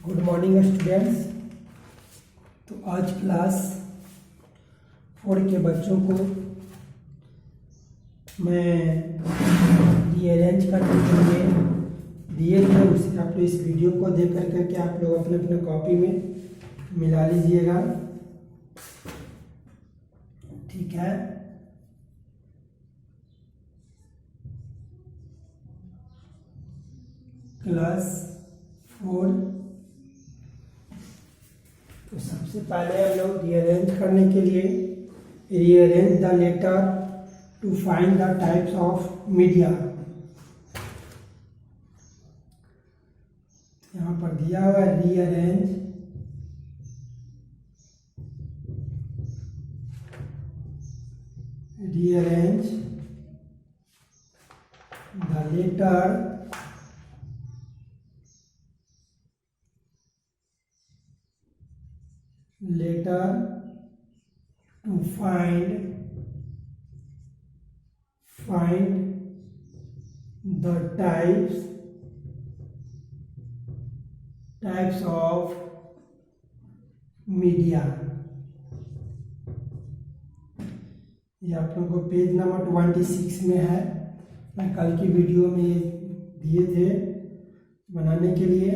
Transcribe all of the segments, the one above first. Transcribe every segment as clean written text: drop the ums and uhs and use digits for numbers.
Good morning students. तो आज class 4 के बच्चों को मैं रीअरेंज करने के लिए दिए थे, उसे आप लोग इस वीडियो को देख करके आप लोग अपने अपने कॉपी में मिला लीजिएगा, ठीक है। क्लास 4। तो सबसे पहले हम लोग रीअरेंज करने के लिए rearrange the letter to find the types of media. यहाँ पर दिया हुआ है rearrange the letter to find the types of media। ये आप लोगों को पेज नंबर 26 में है। मैं कल की वीडियो में ये दिए थे बनाने के लिए।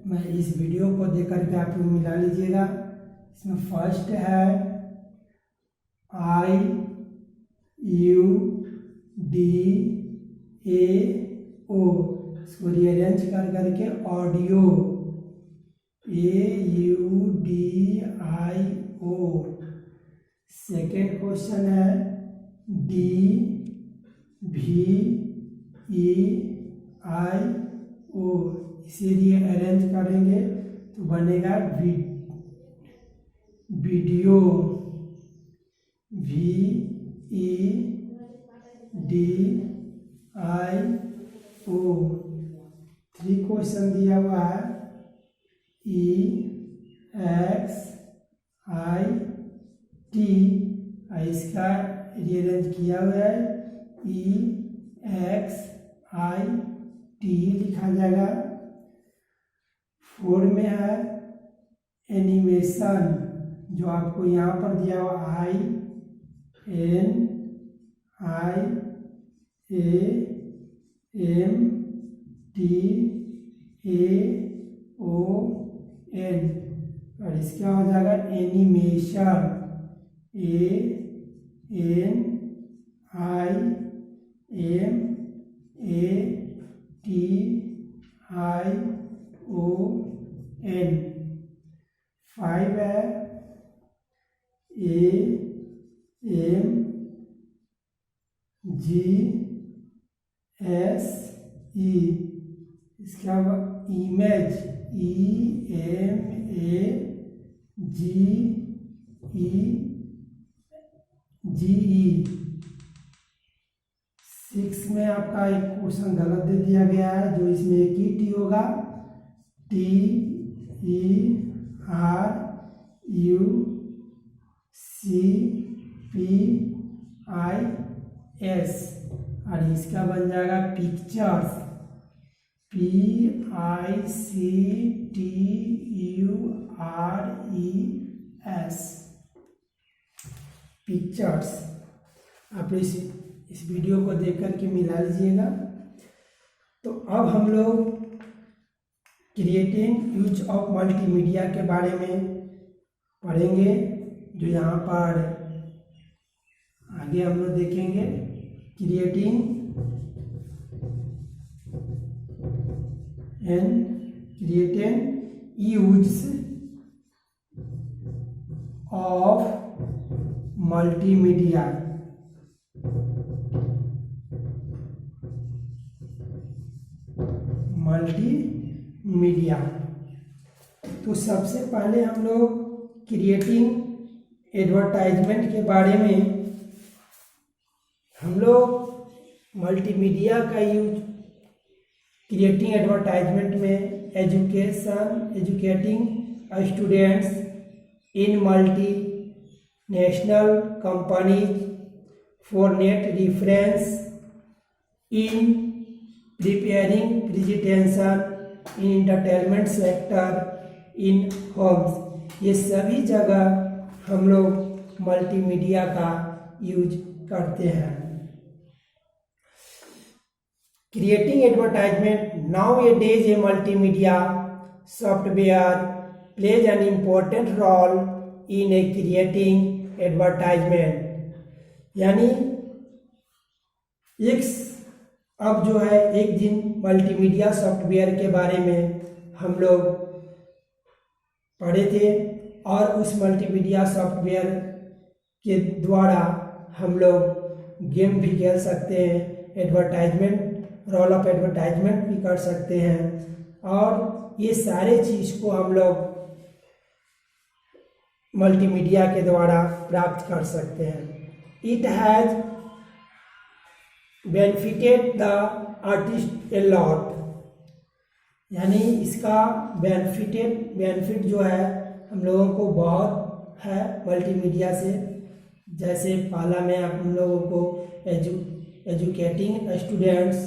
मैं इस वीडियो को देख करके आप लोग मिला लीजिएगा। इसमें फर्स्ट है I U D A O, इसको रीअरेंज कर करके ऑडियो AUDIO। सेकेंड क्वेश्चन है DVEIO, इसे रीअरेंज करेंगे तो बनेगा वीडियो VEDIO। 3 क्वेश्चन दिया हुआ है EXIT, इसका रीअरेंज किया हुआ है EXIT लिखा जाएगा। 4 में है एनिमेशन, जो आपको यहाँ पर दिया हुआ INIAMTAON, और इसका हो जाएगा एनिमेशन ANIMATION। 5 है AMGSE, इसका इमेज EMAGE। 6 में आपका एक क्वेश्चन गलत दे दिया गया है, जो इसमें एक ही टी होगा, TERUCPIS, और इसका बन जाएगा पिक्चर्स PICTURES, पिक्चर्स। आप इस वीडियो को देख करके मिला लीजिएगा। तो अब हम लोग क्रिएटिंग यूज ऑफ मल्टीमीडिया के बारे में पढ़ेंगे, जो यहाँ पर आगे हम लोग देखेंगे। Creating use of multimedia. तो सबसे पहले हम लोग क्रिएटिंग एडवर्टाइजमेंट के बारे में हम लोग मल्टीमीडिया का यूज क्रिएटिंग एडवर्टाइजमेंट में educating students in multinational companies for net reference in preparing presentation in entertainment sector in Holmes, ये सभी जगह हम लोग मल्टीमीडिया का यूज करते हैं। Creating advertisement, nowadays a multimedia software plays an important role in a creating advertisement. यानी अब जो है एक दिन मल्टीमीडिया सॉफ्टवेयर के बारे में हम लोग पढ़े थे और उस मल्टीमीडिया सॉफ्टवेयर के द्वारा हम लोग गेम भी खेल सकते हैं, एडवर्टाइजमेंट, रोल ऑफ एडवर्टाइजमेंट भी कर सकते हैं और ये सारे चीज़ को हम लोग मल्टीमीडिया के द्वारा प्राप्त कर सकते हैं। It has benefited the artist a lot, यानी इसका बेनिफिट जो है हम लोगों को बहुत है मल्टीमीडिया से। जैसे पहला में हम लोगों को educating students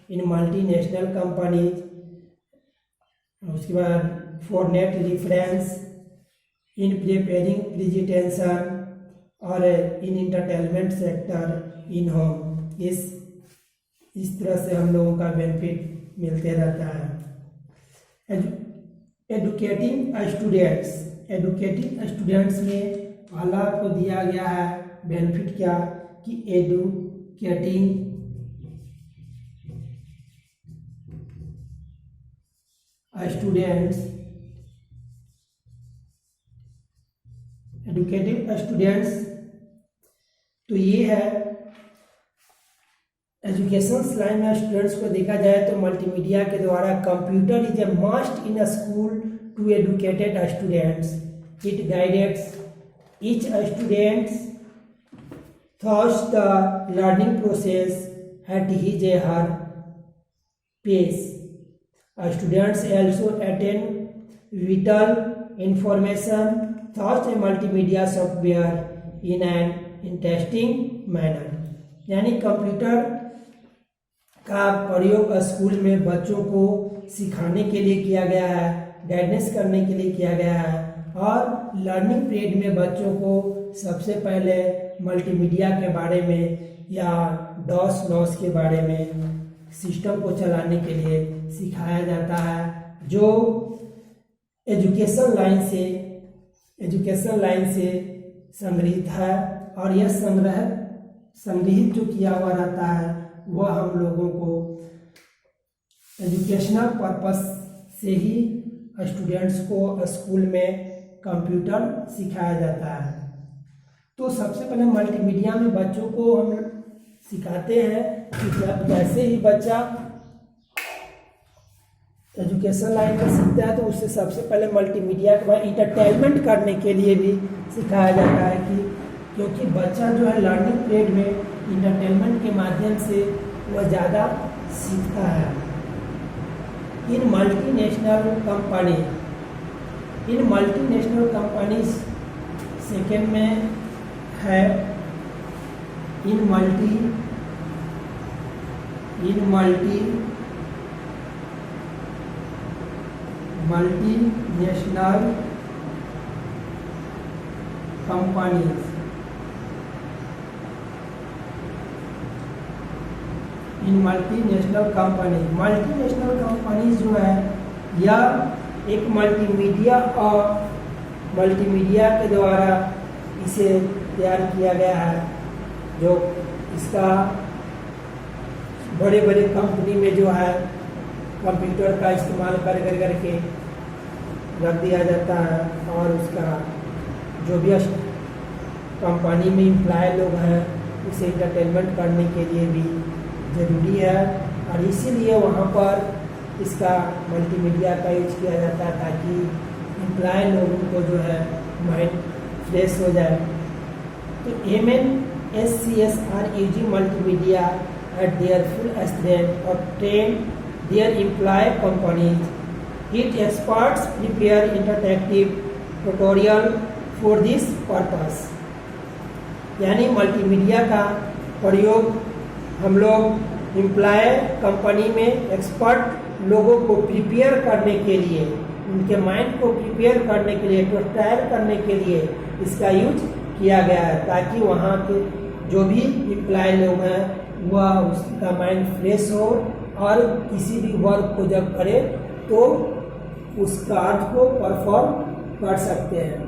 in multinational companies, उसके बाद for net reference in preparing presentation और इन इंटरटेनमेंट सेक्टर इन होम। इस तरह से हम लोगों का बेनिफिट मिलते रहता है। एडुकेटिंग स्टूडेंट्स में पहला आपको दिया गया है बेनिफिट क्या कि एडुकेटिंग स्टूडेंट्स तो ये है एजुकेशन लाइन में स्टूडेंट्स को देखा जाए तो मल्टीमीडिया के द्वारा computer is a must in a school to educated students. It guides each students through the learning process at his or her pace. Students also attain vital information through a multimedia software in an interesting manner. यानी computer का प्रयोग school में बच्चों को सिखाने के लिए किया गया है, गाइडेंस करने के लिए किया गया है और लर्निंग पीरियड में बच्चों को सबसे पहले मल्टीमीडिया के बारे में या डॉस नॉस के बारे में सिस्टम को चलाने के लिए सिखाया जाता है, जो एजुकेशन लाइन से संग्रहित है और यह संग्रहित जो किया हुआ रहता है वह हम लोगों को एजुकेशनल पर्पस से ही स्टूडेंट्स को स्कूल में कंप्यूटर सिखाया जाता है। तो सबसे पहले मल्टीमीडिया में बच्चों को हम सिखाते हैं कि जैसे ही बच्चा एजुकेशन लाइन में सीखता है तो उससे सबसे पहले मल्टीमीडिया के बाद इंटरटेनमेंट करने के लिए भी सिखाया जाता है कि क्योंकि बच्चा जो है लर्निंग पीरियड में इंटरटेनमेंट के माध्यम से वह ज़्यादा सीखता है। इन मल्टीनेशनल कंपनीज सेकेंड में है इन मल्टीनेशनल कंपनीज जो है यह एक मल्टीमीडिया के द्वारा इसे तैयार किया गया है, जो इसका बड़े बड़े कंपनी में जो है कंप्यूटर का इस्तेमाल करके रख दिया जाता है और उसका जो भी कंपनी में एम्प्लॉय लोग हैं उसे इंटरटेनमेंट करने के लिए भी ज़रूरी है और इसीलिए वहाँ पर इसका मल्टीमीडिया का यूज किया जाता है ताकि एम्प्लॉय लोगों को जो है माइंड फ्रेश हो जाए। तो MNSCS are using multimedia at their full strength or train their employee companies. It experts prepare interactive tutorial for this purpose. यानी मल्टीमीडिया का प्रयोग हम लोग एम्प्लॉय कंपनी में एक्सपर्ट लोगों को प्रिपेयर करने के लिए उनके माइंड को प्रिपेयर करने के लिए, तैयार करने के लिए इसका यूज किया गया है, ताकि वहाँ के जो भी एम्प्लॉय लोग हैं वह उसका माइंड फ्रेश हो और किसी भी वर्क को जब करे तो उस कार्य को परफॉर्म कर सकते हैं।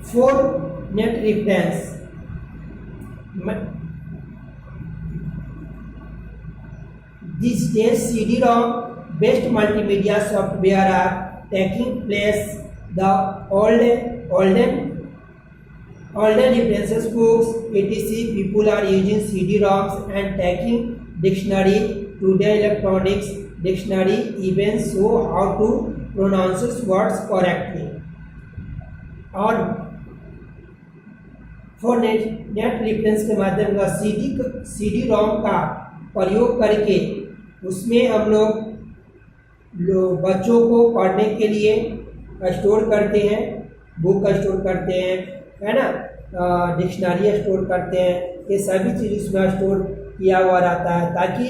Four net reference. These days CD-ROM based multimedia software are taking place. The olden references books etc. People are using CD-ROMs and taking dictionary. Today electronics dictionary even show how to pronounce words correctly. और for net reference के माध्यम से CD-ROM का प्रयोग करके उसमें हम लोग बच्चों को पढ़ने के लिए स्टोर करते हैं, बुक स्टोर करते हैं, है ना, डिक्शनरी स्टोर करते हैं। ये सभी चीज़ उसमें स्टोर किया हुआ रहता है ताकि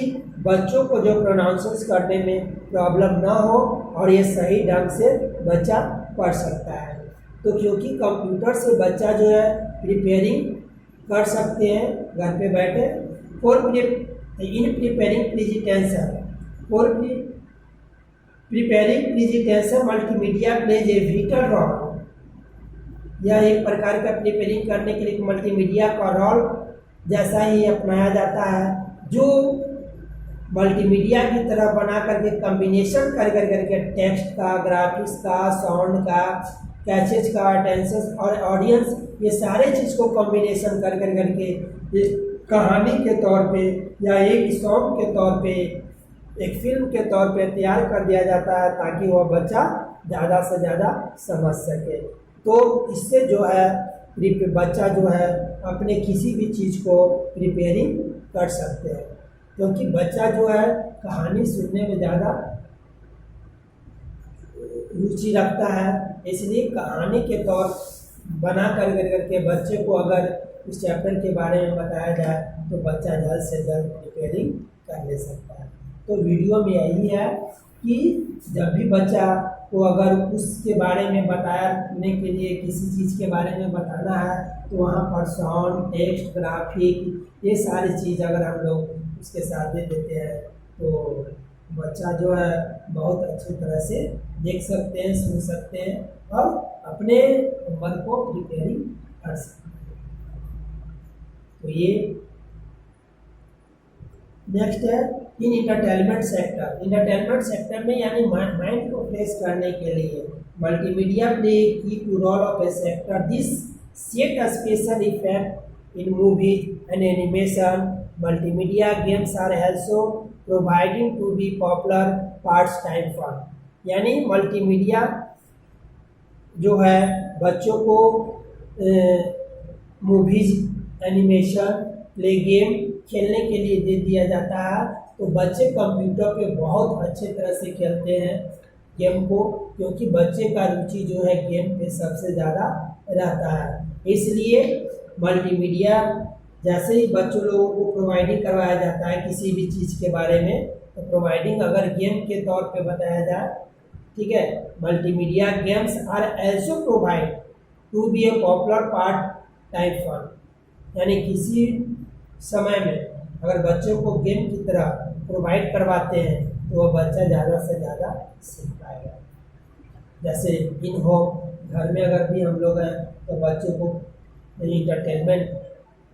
बच्चों को जो प्रोनाउंस करने में प्रॉब्लम ना हो और ये सही ढंग से बच्चा पढ़ सकता है। तो क्योंकि कंप्यूटर से बच्चा जो है प्रिपेयरिंग कर सकते हैं घर पे बैठे। In preparing presentation multimedia plays a vital role. यह एक प्रकार का प्रिपेयरिंग करने के लिए मल्टीमीडिया का रोल जैसा ही अपनाया जाता है, जो मल्टीमीडिया की तरह बना करके कम्बिनेशन कर करके टेक्स्ट का, ग्राफिक्स का, साउंड का, कैचेज का, अटेंशन और ऑडियंस, ये सारे चीज़ को कॉम्बिनेशन कर करके कहानी के तौर पे या एक सॉन्ग के तौर पे, एक फिल्म के तौर पे तैयार कर दिया जाता है ताकि वह बच्चा ज़्यादा से ज़्यादा समझ सके। तो इससे जो है बच्चा जो है अपने किसी भी चीज़ को प्रिपेयरिंग कर सकते हैं, क्योंकि बच्चा जो है कहानी सुनने में ज़्यादा रुचि रखता है। इसलिए कहानी के तौर बना करके बच्चे को अगर उस चैप्टर के बारे में बताया जाए तो बच्चा जल्द से जल्द प्रिपेयरिंग कर ले सकता है। तो वीडियो में यही है कि जब भी बच्चा को अगर उसके बारे में बताने के लिए किसी चीज़ के बारे में बताना है तो वहाँ पर साउंड, टेक्स्ट, ग्राफिक, ये सारी चीज़ अगर हम लोग उसके साथ दे देते हैं तो बच्चा जो है बहुत अच्छी तरह से देख सकते हैं, सुन सकते हैं और अपने मन को प्रिपेयरिंग कर सकते हैं। तो ये नेक्स्ट है इन इंटरटेनमेंट सेक्टर में यानी माइंड को फ्रेश करने के लिए multimedia play key role of a sector. This set a special effect in movies and animation. Multimedia games are also providing to be popular parts time fun. यानी multimedia जो है बच्चों को मूवीज, एनिमेशन, प्ले गेम खेलने के लिए दे दिया जाता है। तो बच्चे कंप्यूटर पे बहुत अच्छे तरह से खेलते हैं गेम को, क्योंकि बच्चे का रुचि जो है गेम पे सबसे ज़्यादा रहता है। इसलिए मल्टीमीडिया जैसे ही बच्चों लोगों को प्रोवाइडिंग करवाया जाता है किसी भी चीज़ के बारे में, तो प्रोवाइडिंग अगर गेम के तौर पे बताया जाए, ठीक है, multimedia games are also provide to be a popular part time fun. यानी किसी समय में अगर बच्चों को गेम की तरह प्रोवाइड करवाते हैं तो वह बच्चा ज़्यादा से ज़्यादा सीख पाएगा। जैसे इन होम घर में अगर भी हम लोग हैं तो बच्चों को इंटरटेनमेंट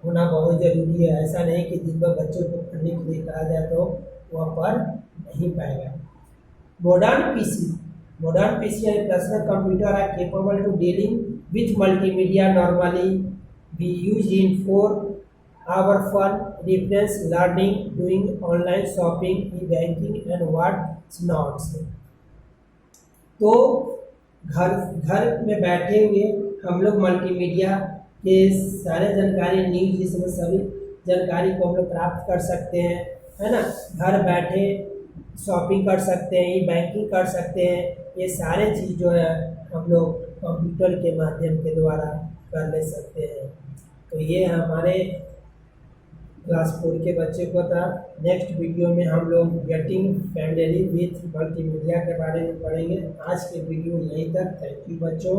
होना बहुत ज़रूरी है। ऐसा नहीं कि दिन भर बच्चों को पढ़ने के लिए कहा जाए तो वह पढ़ नहीं पाएगा। Modern PC and personal computer are capable to dealing with multimedia. Normally we use in for our fun, reference, learning, doing online shopping, e-banking and what not. तो घर में बैठे हुए हम लोग मल्टीमीडिया के सारे जानकारी, न्यूज, इसमें सभी जानकारी को हम लोग प्राप्त कर सकते हैं, है ना। घर बैठे शॉपिंग कर सकते हैं, ई बैंकिंग कर सकते हैं। ये सारे चीज़ जो है हम लोग कंप्यूटर के माध्यम के द्वारा कर ले सकते हैं। तो ये हमारे क्लास 4 के बच्चे को था। नेक्स्ट वीडियो में हम लोग गेटिंग फैमिली विथ मल्टीमीडिया के बारे में पढ़ेंगे। आज के वीडियो यहीं तक। थैंक यू बच्चों।